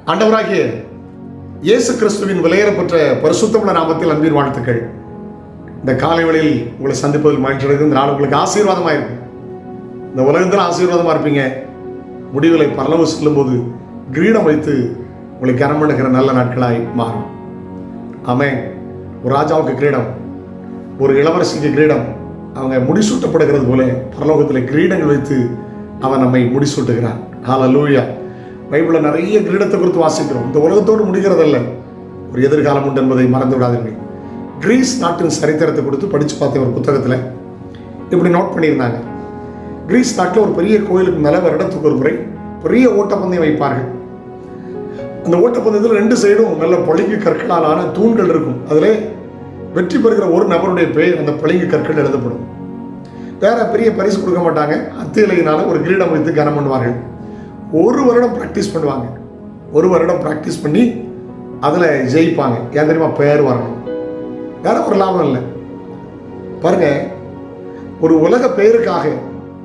ஆண்டவராகிய இயேசு கிறிஸ்துவின் விலையேறப்பட்ட பரிசுத்தமுள்ள நாமத்தில் அன்பின் வாழ்த்துக்கள். இந்த காலை வேளையில் உங்களை சந்திப்பதில் மகிழ்ச்சி அடைகிறது. இந்த நாள் உங்களுக்கு ஆசீர்வாதமாக இருக்கும். இந்த உலகத்தில் ஆசீர்வாதமாக இருப்பீங்க. முடிவுகளை பரலோகம் செல்லும்போது கிரீடம் வைத்து உங்களை கனம் பண்ணுகிற நல்ல நாட்களாய் மாறும். ஆமென். ஒரு ராஜாவுக்கு கிரீடம், ஒரு இளவரசிக்கு கிரீடம், அவங்க முடிசூட்டப்படுகிறது போல பரலோகத்தில் கிரீடங்கள் வைத்து அவன் நம்மை முடிசூட்டுகிறான். ஹல்லேலூயா. பைபிளில் நிறைய கிரீடத்தை குறித்து வாசிக்கிறோம். இந்த உலகத்தோடு முடிகிறதல்ல, ஒரு எதிர்காலம் உண்டு என்பதை மறந்து விடாதீர்கள். கிரீஸ் நாட்டின் சரித்திரத்தை கொடுத்து படித்து பார்த்தேன். ஒரு புத்தகத்தில் இப்படி நோட் பண்ணியிருந்தாங்க. கிரீஸ் நாட்டில் ஒரு பெரிய கோயிலுக்கு மேலே வருடத்துக்கு ஒரு முறை பெரிய ஓட்டப்பந்தயம் வைப்பார்கள். அந்த ஓட்டப்பந்தயத்தில் 2 சைடும் நல்ல பளிங்கு கற்களால் ஆன தூண்கள் இருக்கும். அதில் வெற்றி பெறுகிற ஒரு நபருடைய பெயர் அந்த பளிங்கு கற்கள் எழுதப்படும். வேற பெரிய பரிசு கொடுக்க மாட்டாங்க. அத்தியிலையினால ஒரு கிரீடம் வைத்து கனம் பண்ணுவார்கள். 1 வருடம் ப்ராக்டிஸ் பண்ணுவாங்க. 1 வருடம் ப்ராக்டிஸ் பண்ணி அதில் ஜெயிப்பாங்க. ஏன் தெரியுமா? பெயர் வரணும். வேற ஒரு லாபம் இல்லை. பாருங்க, ஒரு உலக பெயருக்காக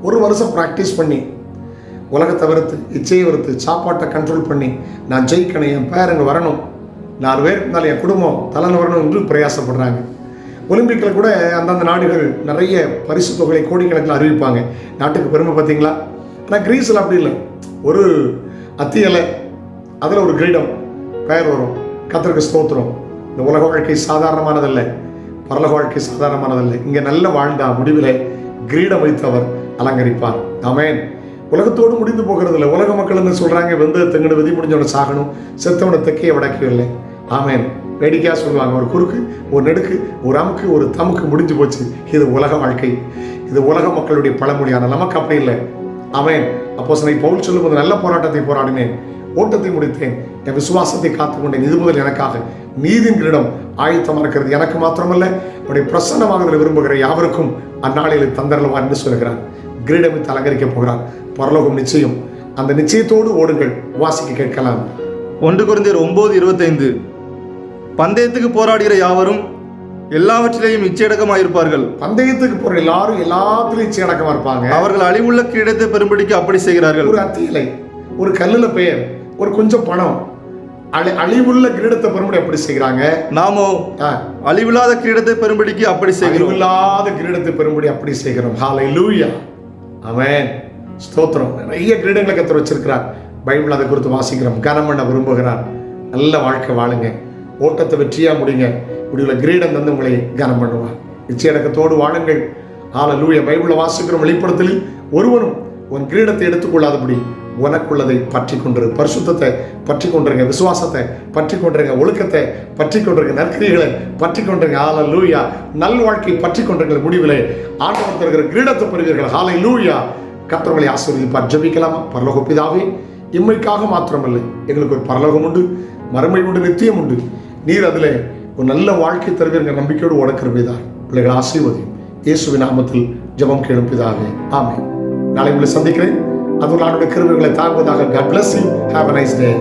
1 வருஷம் ப்ராக்டிஸ் பண்ணி உலகத்தை வெறுத்து, இச்சையை வெறுத்து, சாப்பாட்டை கண்ட்ரோல் பண்ணி நான் ஜெயிக்கணும், என் பேர் அங்கே வரணும், 4 பேர் இருந்தாலும் என் குடும்பம் தலைன்னு வரணும் என்று பிரயாசப்படுறாங்க. ஒலிம்பிக்கில் கூட அந்தந்த நாடுகள் நிறைய பரிசு தொகையை கோடிக்கணக்கில் அறிவிப்பாங்க. நாட்டுக்கு பெருமை பார்த்தீங்களா? ஆனால் கிரீஸில் அப்படி இல்லை. ஒரு அத்தி இலை, அதில் ஒரு கிரீடம், பெயர் வரும். கர்த்தருக்கு ஸ்தோத்திரம். இந்த உலக வாழ்க்கை சாதாரணமானதல்ல, பரலோக வாழ்க்கை சாதாரணமானதல்ல. இங்கே நல்ல வாழ்ந்தா முடிவில் கிரீடம் வைத்து அவர் அலங்கரிப்பார். ஆமென். உலகத்தோடு முடிந்து போகிறதில்லை. உலக மக்கள் என்ன சொல்கிறாங்க? வெந்த தெங்கடு விதி முடிஞ்சவனை சாகணும், செத்தவனை தெக்கையை வடக்கவில்லை. ஆமென். வேடிக்கையாக சொல்லுவாங்க, ஒரு குறுக்கு, ஒரு நெடுக்கு, ஒரு அமுக்கு, ஒரு தமுக்கு முடிஞ்சு போச்சு. இது உலக வாழ்க்கை. இது உலக மக்களுடைய பழமொழியான. நமக்கு அப்படி இல்லை. ஆமென். அப்போஸ்தலனாகிய பவுல் சொல்லும்போது, நல்ல போராட்டத்தை போராடினேன், ஓட்டத்தை முடித்தேன், என் விசுவாசத்தை காத்துக்கொண்டேன், இது முதல் எனக்காக நீதின் கிரீடம் ஆயத்தமாக இருக்கிறது, எனக்கு மாத்திரமல்ல உடைய பிரசன்னமாக விரும்புகிற யாவருக்கும் அந்நாளில் தந்தரலுவார் என்று சொல்கிறார். கிரீடமித்து அலங்கரிக்க போகிறார். பரலோகம் நிச்சயம். அந்த நிச்சயத்தோடு ஓடுங்கள். வாசிக்க கேட்கலாம். 1 கொரிந்தியர் 9:25. பந்தயத்துக்கு போராடுகிற யாவரும் எல்லாவற்றிலேயும் இச்சையடக்கமாயிருப்பார்கள். பந்தயத்துக்கு போற எல்லாரும் எல்லாத்திலையும் இச்சையடக்கமா இருப்பாங்க. அவர்கள் அழிவுள்ள கிரீடத்தை பெறும்படிக்கு அப்படி செய்கிறார்கள். ஒரு அத்தி இலை, ஒரு கல்லுல பெயர், ஒரு கொஞ்சம் பணம், அழிவுள்ள கிரீடத்தை பெறும்படி அப்படி செய்கிறாங்க. நாமோ அழிவில்லாத கிரீடத்தை பெறும்படிக்கு அப்படி செய்கிறோம். அழிவில்லாத கிரீடத்தை பெறும்படி அப்படி செய்கிறோம். ஹல்லேலூயா. ஆமென். ஸ்தோத்திரம். நிறைய கிரீடங்களை கர்த்தர் வச்சிருக்கிறார். பைபிள் அதை குறித்து வாசிக்கிறோம். கனம் பண்ண விரும்புகிறார். நல்ல வாழ்க்கை வாழுங்க. ஓட்டத்தை வெற்றியா முடிங்க. முடிவில் கிரீடம் தந்து உங்களை கனம் பண்ணுவார். நிச்சயடக்கத்தோடு வாழுங்கள். ஹல்லேலூயா. பைபிளை வாசிக்கிறோம். வெளிப்படுத்தலில் ஒருவனும் உன் கிரீடத்தை எடுத்துக்கொள்ளாதபடி உனக்குள்ளதை பற்றி கொண்டிரு. பரிசுத்தத்தை பற்றி கொண்டிருங்க, விசுவாசத்தை பற்றி கொண்டிருங்க, ஒழுக்கத்தை பற்றி கொண்டிருங்க, நற்கிரிகளை பற்றி கொண்டிருங்க. ஹல்லேலூயா. நல் வாழ்க்கை பற்றி கொண்டிருங்க. முடிவிலே ஆண்டவர் தருகிற கிரீடத்தை பெறுவீர்கள். ஹல்லேலூயா. கர்த்தர்களை ஆசீர்வதிப்பார். ஜெபிக்கலாமா? பரலோக பிதாவே, இம்மைக்காக மாத்திரமல்ல, எங்களுக்கு ஒரு பரலோகம் உண்டு, மறுமை உண்டு, நித்தியம் உண்டு. நீர் அதில் ஒரு நல்ல வாழ்க்கை தருவீர்கள் நம்பிக்கையோடு உடக்கிற பிதார். பிள்ளைகள் ஆசீர்வதியும். இயேசுவின் நாமத்தில் ஜெபம் கேளும் பிதாவே. ஆமென். நாளை உங்களை சந்திக்கிறேன். அதுவும் நானுடைய கிருபைகளை தாங்குவதாக. God bless you. Have a nice day.